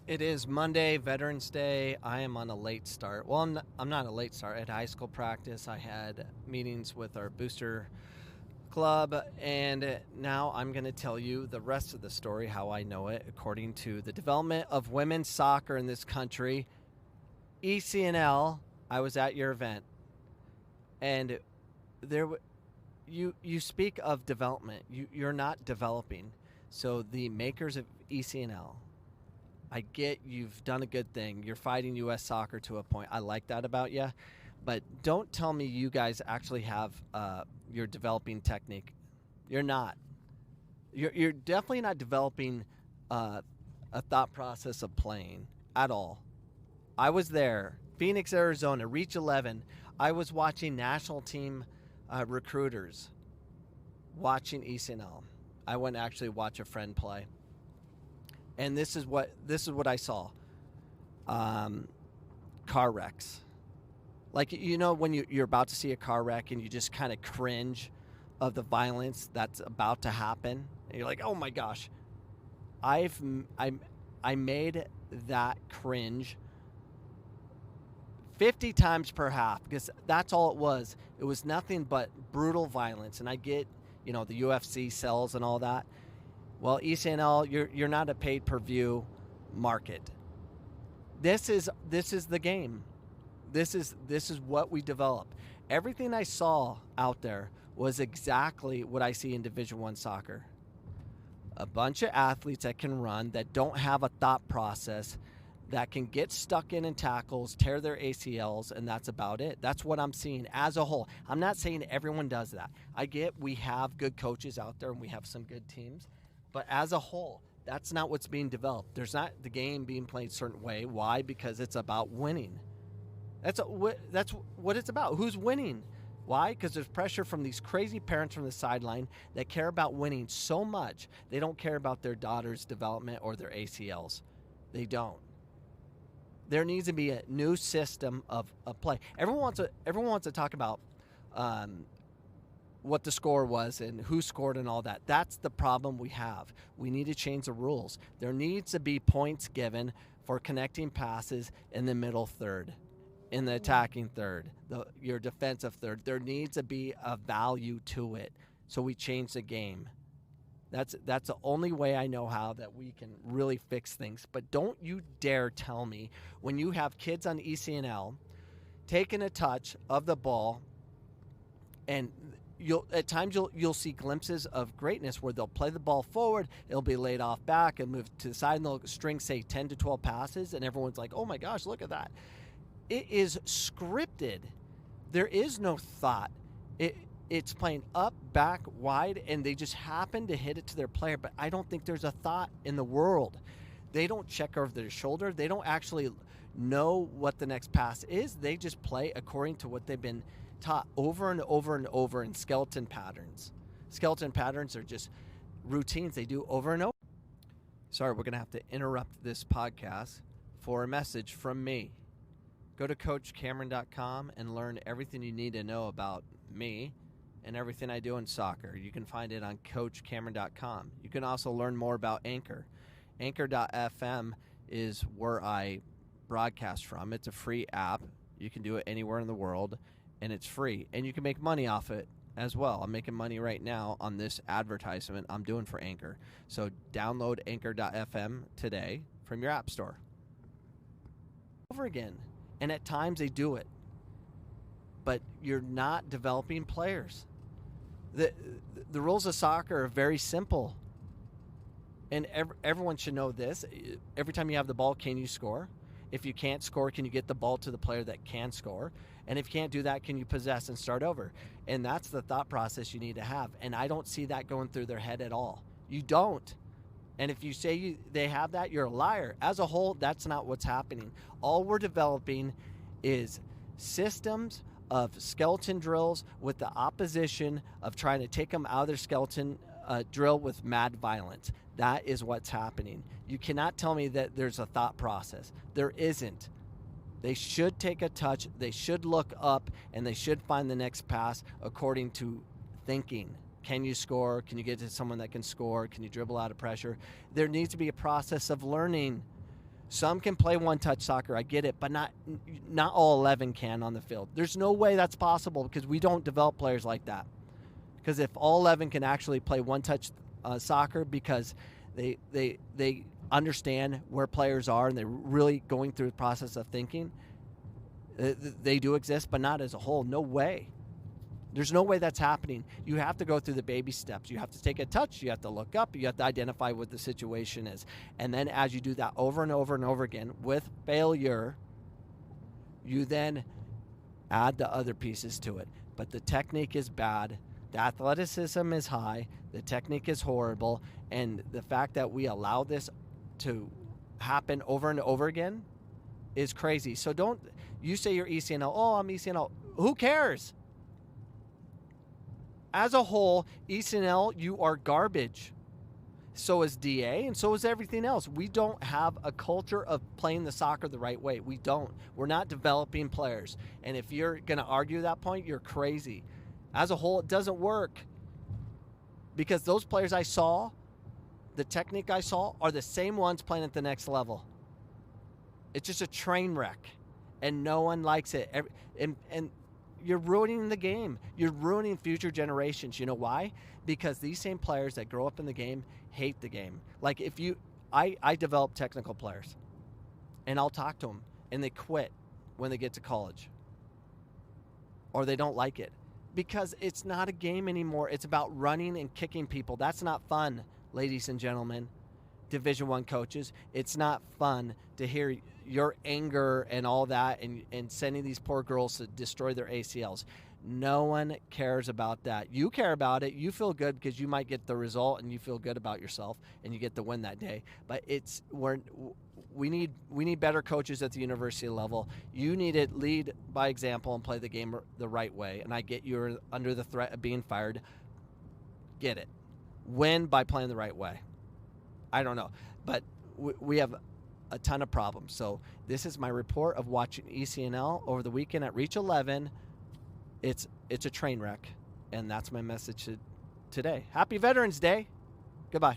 It is Monday, Veterans Day. I am on a late start. Well, I'm not a late start. At high school practice, I had meetings with our booster club, and now I'm going to tell you the rest of the story, how I know it, according to the development of women's soccer in this country. ECNL, I was at your event, and there you speak of development. You're not developing. So the makers of ECNL, I get you've done a good thing. You're fighting U.S. soccer to a point. I like that about you. But don't tell me you guys actually have your developing technique. You're not. You're definitely not developing a thought process of playing at all. I was there, Phoenix, Arizona, Reach 11. I was watching national team recruiters watching ECNL. I went to actually watch a friend play, and this is what I saw. Um, Car wrecks. Like, when you're about to see a car wreck and you just kind of cringe of the violence that's about to happen, and you're like, oh my gosh, I made that cringe 50 times per half, because that's all it was. It was nothing but brutal violence. And I get, the UFC sells and all that. Well, ECNL, you're not a paid per view market. This is the game. This is what we develop. Everything I saw out there was exactly what I see in Division 1 soccer. A bunch of athletes that can run, that don't have a thought process, that can get stuck in tackles, tear their ACLs, and that's about it. That's what I'm seeing as a whole. I'm not saying everyone does that. I get we have good coaches out there and we have some good teams, but as a whole, that's not what's being developed. There's not the game being played a certain way. Why? Because it's about winning. That's what it's about. Who's winning? Why? Because there's pressure from these crazy parents from the sideline that care about winning so much, they don't care about their daughter's development or their ACLs. They don't. There needs to be a new system of play. Everyone wants to talk about what the score was and who scored and all that. That's the problem we have. We need to change the rules. There needs to be points given for connecting passes in the middle third, in the attacking third, your defensive third. There needs to be a value to it, so we change the game. That's the only way I know how that we can really fix things. But don't you dare tell me, when you have kids on ECNL taking a touch of the ball, and at times you'll see glimpses of greatness where they'll play the ball forward, it'll be laid off back and move to the side, and they'll string, say, 10 to 12 passes, and everyone's like, oh my gosh, look at that. It is scripted. There is no thought. It's playing up, back, wide, and they just happen to hit it to their player. But I don't think there's a thought in the world. They don't check over their shoulder. They don't actually know what the next pass is. They just play according to what they've been taught over and over and over in skeleton patterns. Skeleton patterns are just routines they do over and over. Sorry, we're going to have to interrupt this podcast for a message from me. Go to CoachCameron.com and learn everything you need to know about me and everything I do in soccer. You can find it on CoachCameron.com. You can also learn more about Anchor. Anchor.fm is where I broadcast from. It's a free app. You can do it anywhere in the world, and it's free. And you can make money off it as well. I'm making money right now on this advertisement I'm doing for Anchor. So download Anchor.fm today from your app store. Over again. And at times they do it. But you're not developing players. The rules of soccer are very simple. And everyone should know this. Every time you have the ball, can you score? If you can't score, can you get the ball to the player that can score? And if you can't do that, can you possess and start over? And that's the thought process you need to have. And I don't see that going through their head at all. You don't. And if you say they have that, you're a liar. As a whole, that's not what's happening. All we're developing is systems of skeleton drills with the opposition of trying to take them out of their skeleton drill with mad violence. That is what's happening. You cannot tell me that there's a thought process. There isn't. They should take a touch, they should look up, and they should find the next pass according to thinking. Can you score? Can you get to someone that can score? Can you dribble out of pressure? There needs to be a process of learning. Some can play one-touch soccer, I get it, but not all 11 can on the field. There's no way that's possible because we don't develop players like that. Because if all 11 can actually play one-touch soccer because they understand where players are and they're really going through the process of thinking, they do exist, but not as a whole. No way. There's no way that's happening. You have to go through the baby steps. You have to take a touch. You have to look up. You have to identify what the situation is. And then as you do that over and over and over again with failure, you then add the other pieces to it. But the technique is bad. The athleticism is high. The technique is horrible. And the fact that we allow this to happen over and over again is crazy. So don't, you say you're ECNL. Oh, I'm ECNL. Who cares? As a whole, ECNL, you are garbage. So is DA, and so is everything else. We don't have a culture of playing the soccer the right way. We don't. We're not developing players. And if you're going to argue that point, you're crazy. As a whole, it doesn't work. Because those players I saw, the technique I saw, are the same ones playing at the next level. It's just a train wreck, and no one likes it. And you're ruining the game. You're ruining future generations. You know why? Because these same players that grow up in the game hate the game. Like if you, I develop technical players, and I'll talk to them, and they quit when they get to college, or they don't like it, because it's not a game anymore. It's about running and kicking people. That's not fun, ladies and gentlemen, Division I coaches. It's not fun to hear your anger and all that and sending these poor girls to destroy their ACLs. No one cares about that. You care about it. You feel good because you might get the result and you feel good about yourself and you get the win that day. But we need better coaches at the university level. You need to lead by example and play the game the right way. And I get you're under the threat of being fired. Get it. Win by playing the right way. I don't know. But we have a ton of problems. So this is my report of watching ECNL over the weekend at Reach 11. It's a train wreck, and that's my message today. Happy Veterans Day. Goodbye.